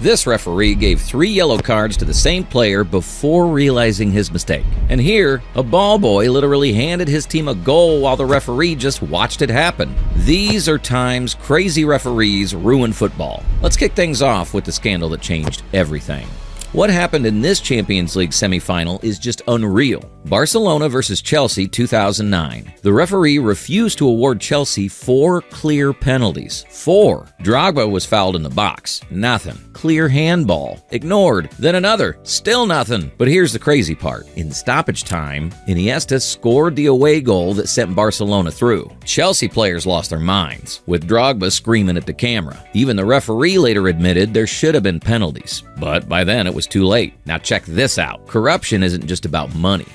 This referee gave 3 yellow cards to the same player before realizing his mistake. And here, a ball boy literally handed his team a goal while the referee just watched it happen. These are times crazy referees ruin football. Let's kick things off with the scandal that changed everything. What happened in this Champions League semifinal is just unreal. Barcelona versus Chelsea 2009. The referee refused to award Chelsea 4 clear penalties. 4. Drogba was fouled in the box. Nothing. Clear handball. Ignored. Then another. Still nothing. But here's the crazy part. In stoppage time, Iniesta scored the away goal that sent Barcelona through. Chelsea players lost their minds, with Drogba screaming at the camera. Even the referee later admitted there should have been penalties. But by then it was too late. Now check this out. Corruption isn't just about money.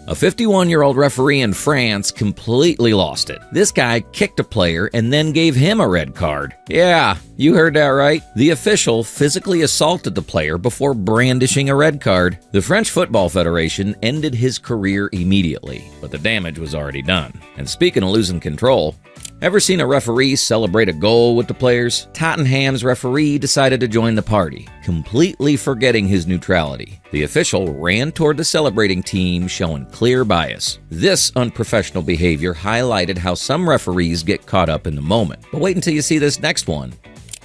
A 51-year-old referee in France completely lost it. This guy kicked a player and then gave him a red card. Yeah, you heard that right. The official physically assaulted the player before brandishing a red card. The French Football Federation ended his career immediately, but the damage was already done. And speaking of losing control, ever seen a referee celebrate a goal with the players? Tottenham's referee decided to join the party, completely forgetting his neutrality. The official ran toward the celebrating team, showing clear bias. This unprofessional behavior highlighted how some referees get caught up in the moment. But wait until you see this next one.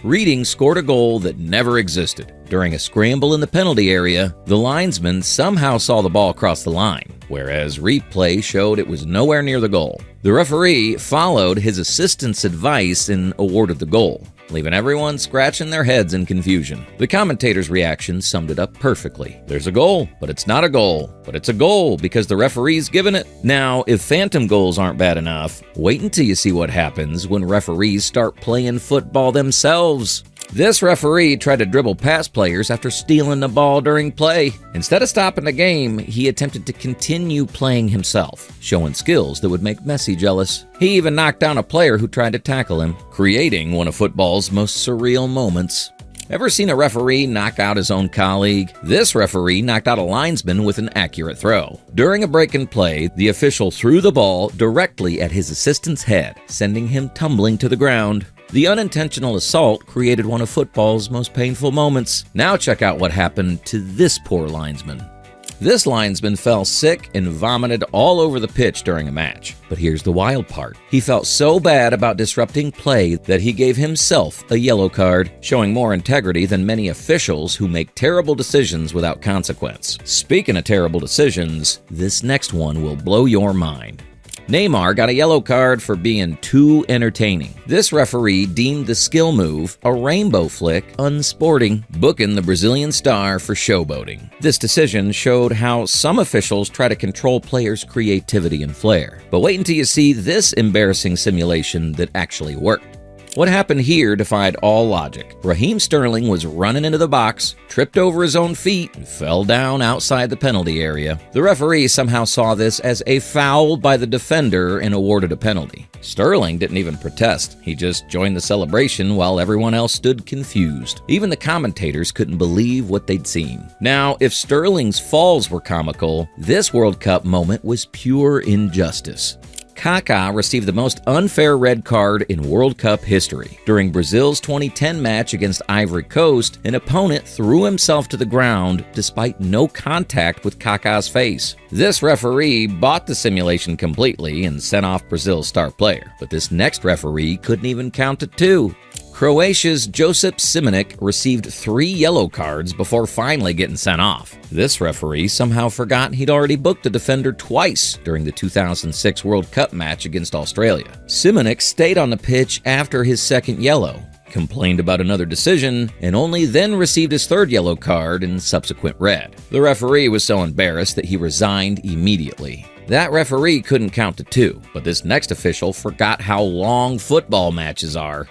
Reading scored a goal that never existed. During a scramble in the penalty area, the linesman somehow saw the ball cross the line, whereas replay showed it was nowhere near the goal. The referee followed his assistant's advice and awarded the goal, leaving everyone scratching their heads in confusion. The commentator's reaction summed it up perfectly. There's a goal, but it's not a goal. But it's a goal because the referee's given it. Now, if phantom goals aren't bad enough, wait until you see what happens when referees start playing football themselves. This referee tried to dribble past players after stealing the ball during play. Instead of stopping the game, he attempted to continue playing himself, showing skills that would make Messi jealous. He even knocked down a player who tried to tackle him, creating one of football's most surreal moments. Ever seen a referee knock out his own colleague? This referee knocked out a linesman with an accurate throw. During a break in play, the official threw the ball directly at his assistant's head, sending him tumbling to the ground. The unintentional assault created one of football's most painful moments. Now check out what happened to this poor linesman. This linesman fell sick and vomited all over the pitch during a match. But here's the wild part. He felt so bad about disrupting play that he gave himself a yellow card, showing more integrity than many officials who make terrible decisions without consequence. Speaking of terrible decisions, this next one will blow your mind. Neymar got a yellow card for being too entertaining. This referee deemed the skill move a rainbow flick unsporting, booking the Brazilian star for showboating. This decision showed how some officials try to control players' creativity and flair. But wait until you see this embarrassing simulation that actually worked. What happened here defied all logic. Raheem Sterling was running into the box, tripped over his own feet, and fell down outside the penalty area. The referee somehow saw this as a foul by the defender and awarded a penalty. Sterling didn't even protest. He just joined the celebration while everyone else stood confused. Even the commentators couldn't believe what they'd seen. Now, if Sterling's falls were comical, this World Cup moment was pure injustice. Saga received the most unfair red card in World Cup history. During Brazil's 2010 match against Ivory Coast, an opponent threw himself to the ground despite no contact with Saga's face. This referee bought the simulation completely and sent off Brazil's star player. But this next referee couldn't even count to 2. Croatia's Josip Simonik received 3 yellow cards before finally getting sent off. This referee somehow forgot he'd already booked the defender twice during the 2006 World Cup match against Australia. Simonik stayed on the pitch after his second yellow, complained about another decision, and only then received his 3rd yellow card and subsequent red. The referee was so embarrassed that he resigned immediately. That referee couldn't count to 2, but this next official forgot how long football matches are.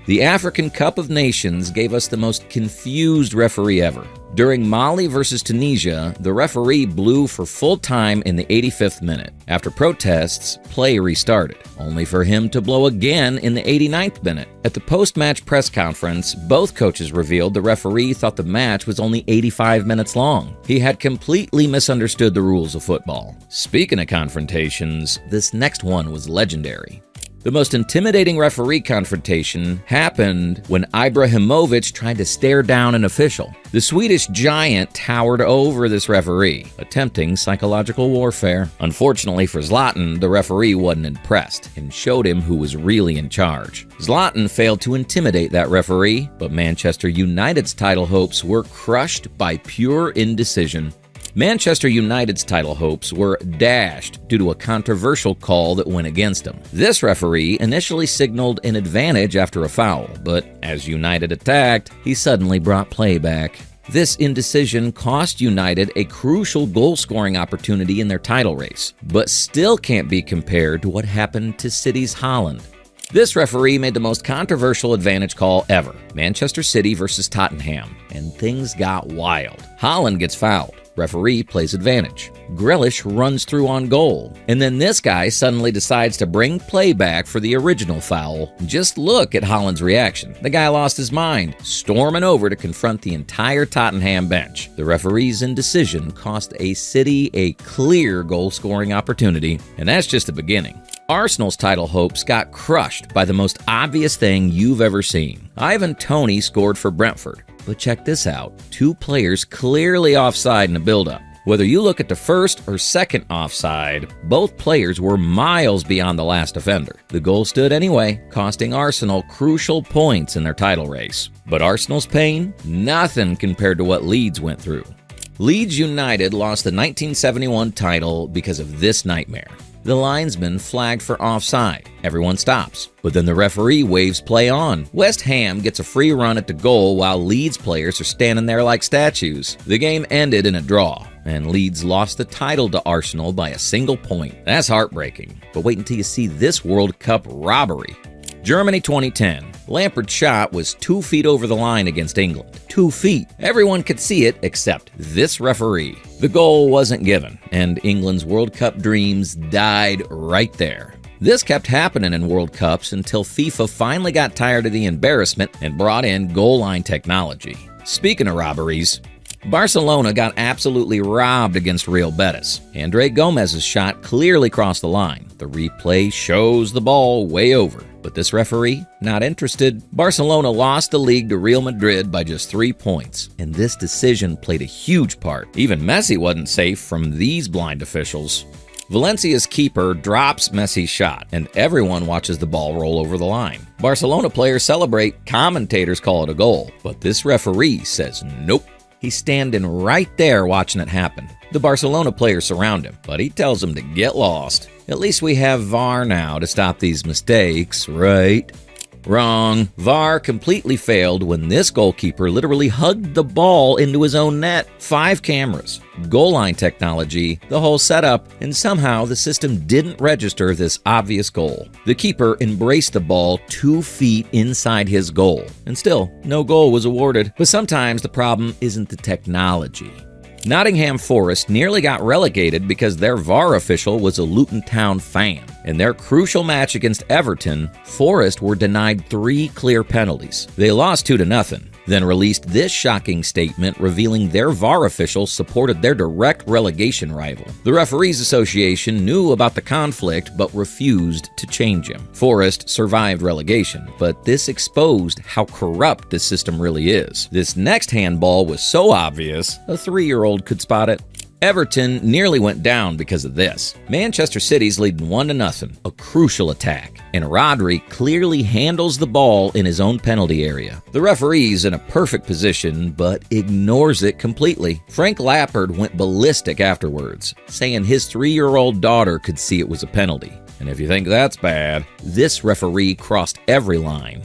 The African Cup of Nations gave us the most confused referee ever. During Mali versus Tunisia, the referee blew for full time in the 85th minute. After protests, play restarted, only for him to blow again in the 89th minute. At the post-match press conference, both coaches revealed the referee thought the match was only 85 minutes long. He had completely misunderstood the rules of football. Speaking of confrontations, this next one was legendary. The most intimidating referee confrontation happened when Ibrahimovic tried to stare down an official. The Swedish giant towered over this referee, attempting psychological warfare. Unfortunately for Zlatan, the referee wasn't impressed and showed him who was really in charge. Zlatan failed to intimidate that referee, but Manchester United's title hopes were crushed by pure indecision. Manchester United's title hopes were dashed due to a controversial call that went against them. This referee initially signaled an advantage after a foul, but as United attacked, he suddenly brought play back. This indecision cost United a crucial goal-scoring opportunity in their title race, but still can't be compared to what happened to City's Haaland. This referee made the most controversial advantage call ever, Manchester City versus Tottenham, and things got wild. Haaland gets fouled. Referee plays advantage. Grealish runs through on goal. And then this guy suddenly decides to bring play back for the original foul. Just look at Haaland's reaction. The guy lost his mind, storming over to confront the entire Tottenham bench. The referee's indecision cost City a clear goal-scoring opportunity, and that's just the beginning. Arsenal's title hopes got crushed by the most obvious thing you've ever seen. Ivan Toney scored for Brentford. But check this out. 2 players clearly offside in a build-up. Whether you look at the first or second offside, both players were miles beyond the last offender. The goal stood anyway, costing Arsenal crucial points in their title race. But Arsenal's pain? Nothing compared to what Leeds went through. Leeds United lost the 1971 title because of this nightmare. The linesman flagged for offside. Everyone stops. But then the referee waves play on. West Ham gets a free run at the goal while Leeds players are standing there like statues. The game ended in a draw, and Leeds lost the title to Arsenal by a single point. That's heartbreaking. But wait until you see this World Cup robbery. Germany 2010. Lampard's shot was 2 feet over the line against England. 2 feet. Everyone could see it except this referee. The goal wasn't given, and England's World Cup dreams died right there. This kept happening in World Cups until FIFA finally got tired of the embarrassment and brought in goal line technology. Speaking of robberies, Barcelona got absolutely robbed against Real Betis. André Gomez's shot clearly crossed the line. The replay shows the ball way over. But this referee, not interested. Barcelona lost the league to Real Madrid by just 3 points. And this decision played a huge part. Even Messi wasn't safe from these blind officials. Valencia's keeper drops Messi's shot, and everyone watches the ball roll over the line. Barcelona players celebrate, commentators call it a goal. But this referee says nope. He's standing right there watching it happen. The Barcelona players surround him, but he tells them to get lost. At least we have VAR now to stop these mistakes, right? Wrong. VAR completely failed when this goalkeeper literally hugged the ball into his own net. 5 cameras, goal line technology, the whole setup, and somehow the system didn't register this obvious goal. The keeper embraced the ball 2 feet inside his goal, and still, no goal was awarded. But sometimes the problem isn't the technology. Nottingham Forest nearly got relegated because their VAR official was a Luton Town fan. In their crucial match against Everton, Forest were denied 3 clear penalties. They lost 2-0, then released this shocking statement revealing their VAR official supported their direct relegation rival. The Referees Association knew about the conflict but refused to change him. Forest survived relegation, but this exposed how corrupt this system really is. This next handball was so obvious, a 3-year-old could spot it. Everton nearly went down because of this. Manchester City's leading 1-0, a crucial attack, and Rodri clearly handles the ball in his own penalty area. The referee's in a perfect position, but ignores it completely. Frank Lampard went ballistic afterwards, saying his 3-year-old daughter could see it was a penalty. And if you think that's bad, this referee crossed every line.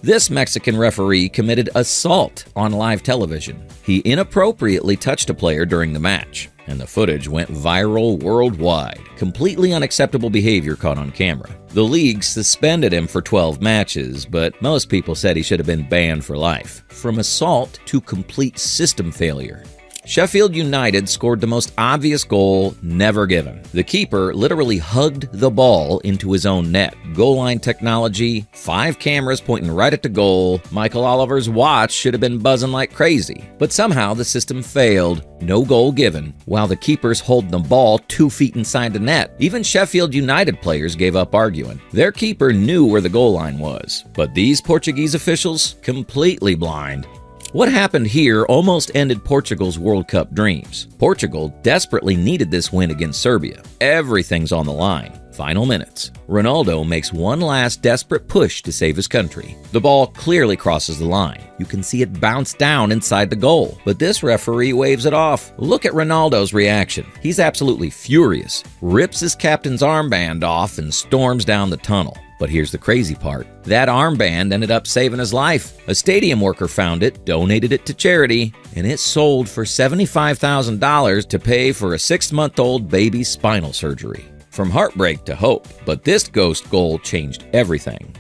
This Mexican referee committed assault on live television. He inappropriately touched a player during the match, and the footage went viral worldwide. Completely unacceptable behavior caught on camera. The league suspended him for 12 matches, but most people said he should have been banned for life. From assault to complete system failure. Sheffield United scored the most obvious goal never given. The keeper literally hugged the ball into his own net. Goal line technology, 5 cameras pointing right at the goal. Michael Oliver's watch should have been buzzing like crazy. But somehow the system failed. No goal given, while the keeper's holding the ball 2 feet inside the net. Even Sheffield United players gave up arguing. Their keeper knew where the goal line was, but these Portuguese officials completely blind. What happened here almost ended Portugal's World Cup dreams. Portugal desperately needed this win against Serbia. Everything's on the line. Final minutes. Ronaldo makes one last desperate push to save his country. The ball clearly crosses the line. You can see it bounce down inside the goal, but this referee waves it off. Look at Ronaldo's reaction. He's absolutely furious, rips his captain's armband off and storms down the tunnel. But here's the crazy part. That armband ended up saving his life. A stadium worker found it, donated it to charity, and it sold for $75,000 to pay for a 6-month-old baby's spinal surgery. From heartbreak to hope, but this ghost goal changed everything.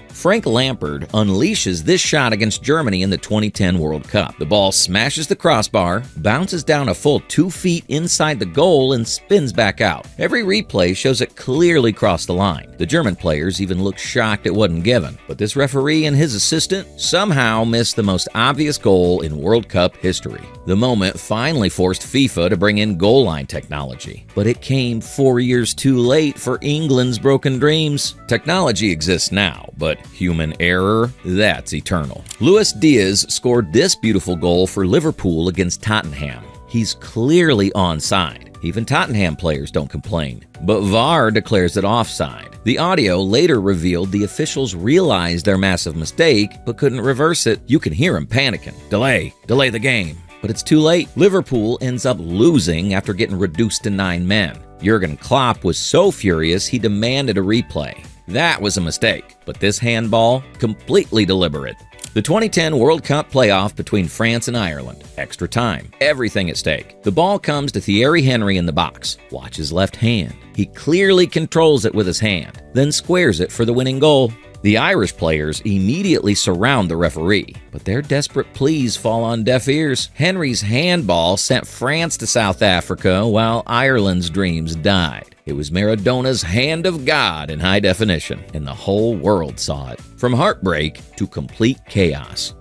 Frank Lampard unleashes this shot against Germany in the 2010 World Cup. The ball smashes the crossbar, bounces down a full 2 feet inside the goal, and spins back out. Every replay shows it clearly crossed the line. The German players even looked shocked it wasn't given. But this referee and his assistant somehow missed the most obvious goal in World Cup history. The moment finally forced FIFA to bring in goal line technology. But it came 4 years too late for England's broken dreams. Technology exists now, but human error, that's eternal. Luis Diaz scored this beautiful goal for Liverpool against Tottenham. He's clearly onside. Even Tottenham players don't complain. But VAR declares it offside. The audio later revealed the officials realized their massive mistake, but couldn't reverse it. You can hear them panicking. Delay the game. But it's too late. Liverpool ends up losing after getting reduced to 9 men. Jurgen Klopp was so furious he demanded a replay. That was a mistake, but this handball, completely deliberate. The 2010 World Cup playoff between France and Ireland. Extra time. Everything at stake. The ball comes to Thierry Henry in the box. Watch his left hand. He clearly controls it with his hand, then squares it for the winning goal. The Irish players immediately surround the referee, but their desperate pleas fall on deaf ears. Henry's handball sent France to South Africa while Ireland's dreams died. It was Maradona's hand of God in high definition, and the whole world saw it. From heartbreak to complete chaos.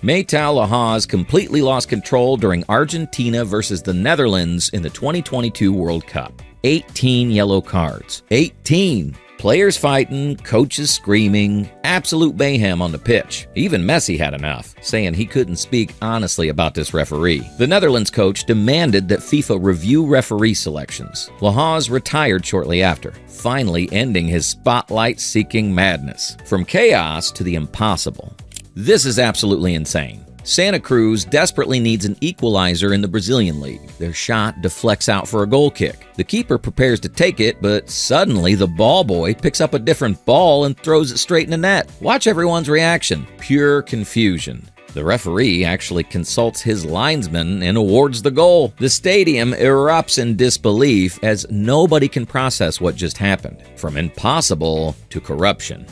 Maytal Lahaz completely lost control during Argentina versus the Netherlands in the 2022 World Cup. 18 yellow cards. 18! Players fighting, coaches screaming, absolute mayhem on the pitch. Even Messi had enough, saying he couldn't speak honestly about this referee. The Netherlands coach demanded that FIFA review referee selections. Lahaz retired shortly after, finally ending his spotlight-seeking madness. From chaos to the impossible. This is absolutely insane. Santa Cruz desperately needs an equalizer in the Brazilian league. Their shot deflects out for a goal kick. The keeper prepares to take it, but suddenly the ball boy picks up a different ball and throws it straight in the net. Watch everyone's reaction. Pure confusion. The referee actually consults his linesman and awards the goal. The stadium erupts in disbelief as nobody can process what just happened. From impossible to corruption.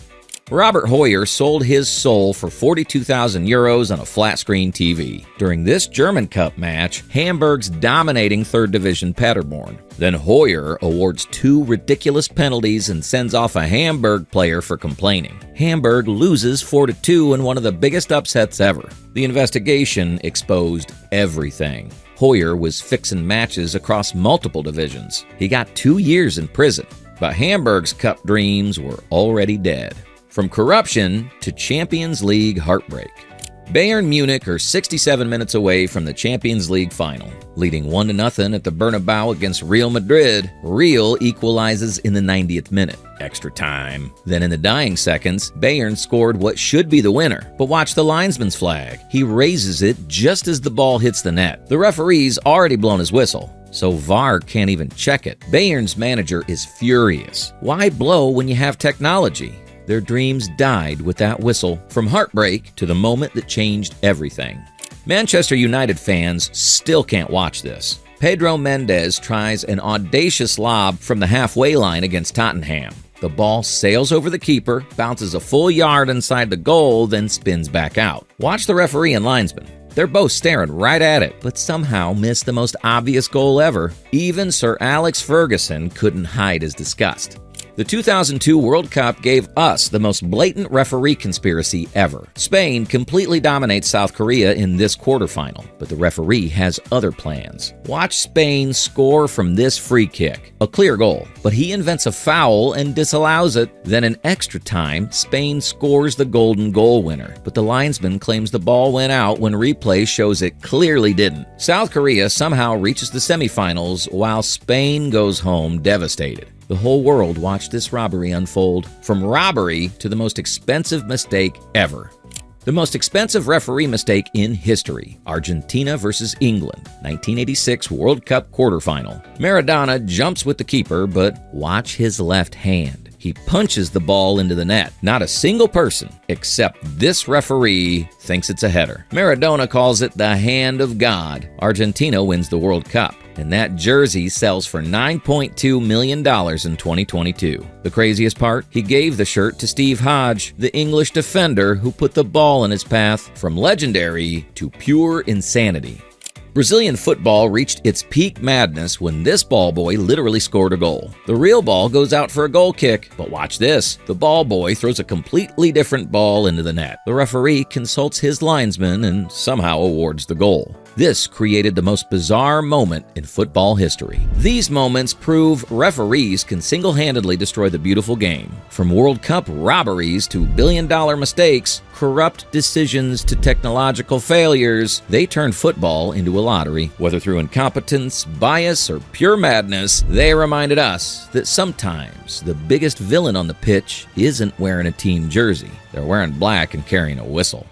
Robert Hoyer sold his soul for 42,000 euros on a flat-screen TV. During this German Cup match, Hamburg's dominating 3rd Division Paderborn. Then Hoyer awards 2 ridiculous penalties and sends off a Hamburg player for complaining. Hamburg loses 4-2 in one of the biggest upsets ever. The investigation exposed everything. Hoyer was fixing matches across multiple divisions. He got 2 years in prison, but Hamburg's cup dreams were already dead. From corruption to Champions League heartbreak. Bayern Munich are 67 minutes away from the Champions League final. Leading 1-0 at the Bernabeu against Real Madrid, Real equalizes in the 90th minute. Extra time. Then in the dying seconds, Bayern scored what should be the winner. But watch the linesman's flag. He raises it just as the ball hits the net. The referee's already blown his whistle, so VAR can't even check it. Bayern's manager is furious. Why blow when you have technology? Their dreams died with that whistle, from heartbreak to the moment that changed everything. Manchester United fans still can't watch this. Pedro Mendes tries an audacious lob from the halfway line against Tottenham. The ball sails over the keeper, bounces a full yard inside the goal, then spins back out. Watch the referee and linesman. They're both staring right at it, but somehow missed the most obvious goal ever. Even Sir Alex Ferguson couldn't hide his disgust. The 2002 World Cup gave us the most blatant referee conspiracy ever. Spain completely dominates South Korea in this quarterfinal, but the referee has other plans. Watch Spain score from this free kick. A clear goal, but he invents a foul and disallows it. Then in extra time, Spain scores the golden goal winner, but the linesman claims the ball went out when replay shows it clearly didn't. South Korea somehow reaches the semifinals while Spain goes home devastated. The whole world watched this robbery unfold, from robbery to the most expensive mistake ever. The most expensive referee mistake in history. Argentina versus England, 1986 World Cup quarterfinal. Maradona jumps with the keeper, but watch his left hand. He punches the ball into the net. Not a single person, except this referee, thinks it's a header. Maradona calls it the hand of God. Argentina wins the World Cup, and that jersey sells for $9.2 million in 2022. The craziest part? He gave the shirt to Steve Hodge, the English defender who put the ball in his path from legendary to pure insanity. Brazilian football reached its peak madness when this ball boy literally scored a goal. The real ball goes out for a goal kick, but watch this. The ball boy throws a completely different ball into the net. The referee consults his linesman and somehow awards the goal. This created the most bizarre moment in football history. These moments prove referees can single-handedly destroy the beautiful game. From World Cup robberies to billion-dollar mistakes, corrupt decisions to technological failures, they turned football into a lottery. Whether through incompetence, bias, or pure madness, they reminded us that sometimes the biggest villain on the pitch isn't wearing a team jersey. They're wearing black and carrying a whistle.